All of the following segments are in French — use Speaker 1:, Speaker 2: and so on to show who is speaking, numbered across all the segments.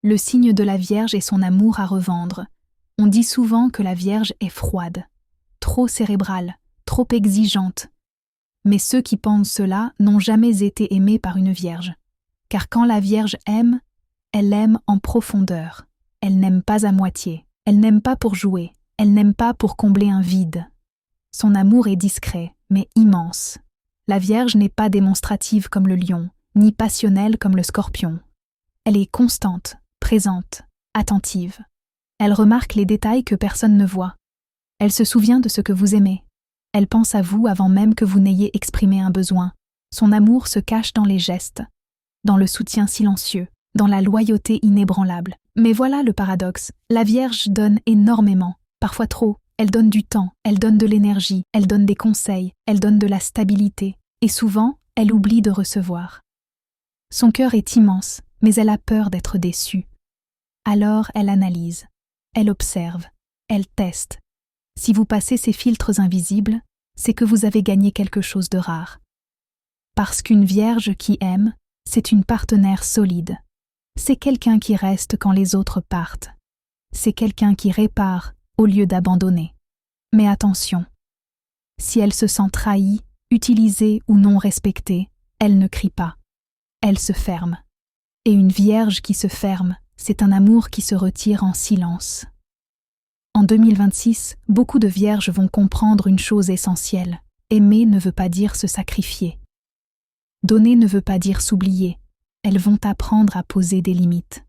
Speaker 1: Le signe de la Vierge est son amour à revendre. On dit souvent que la Vierge est froide, trop cérébrale, trop exigeante. Mais ceux qui pensent cela n'ont jamais été aimés par une Vierge. Car quand la Vierge aime, elle aime en profondeur. Elle n'aime pas à moitié. Elle n'aime pas pour jouer. Elle n'aime pas pour combler un vide. Son amour est discret, mais immense. La Vierge n'est pas démonstrative comme le lion, ni passionnelle comme le scorpion. Elle est constante, présente, attentive. Elle remarque les détails que personne ne voit. Elle se souvient de ce que vous aimez. Elle pense à vous avant même que vous n'ayez exprimé un besoin. Son amour se cache dans les gestes, dans le soutien silencieux, dans la loyauté inébranlable. Mais voilà le paradoxe. La Vierge donne énormément, parfois trop. Elle donne du temps, elle donne de l'énergie, elle donne des conseils, elle donne de la stabilité. Et souvent, elle oublie de recevoir. Son cœur est immense, mais elle a peur d'être déçue. Alors elle analyse, elle observe, elle teste. Si vous passez ces filtres invisibles, c'est que vous avez gagné quelque chose de rare. Parce qu'une Vierge qui aime, c'est une partenaire solide. C'est quelqu'un qui reste quand les autres partent. C'est quelqu'un qui répare au lieu d'abandonner. Mais attention, si elle se sent trahie, utilisée ou non respectée, elle ne crie pas. Elle se ferme. Et une Vierge qui se ferme, c'est un amour qui se retire en silence. En 2026, beaucoup de Vierges vont comprendre une chose essentielle. Aimer ne veut pas dire se sacrifier. Donner ne veut pas dire s'oublier. Elles vont apprendre à poser des limites,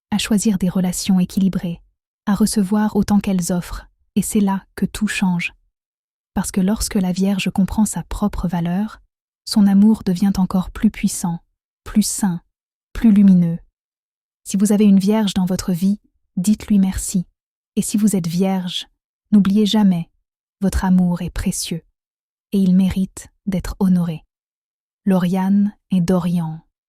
Speaker 1: à choisir des relations équilibrées, à recevoir autant qu'elles offrent, et c'est là que tout change. Parce que lorsque la Vierge comprend sa propre valeur, son amour devient encore plus puissant, plus sain, plus lumineux. Si vous avez une Vierge dans votre vie, dites-lui merci. Et si vous êtes Vierge, n'oubliez jamais, votre amour est précieux, et il mérite d'être honoré. Lauriane et Dorian.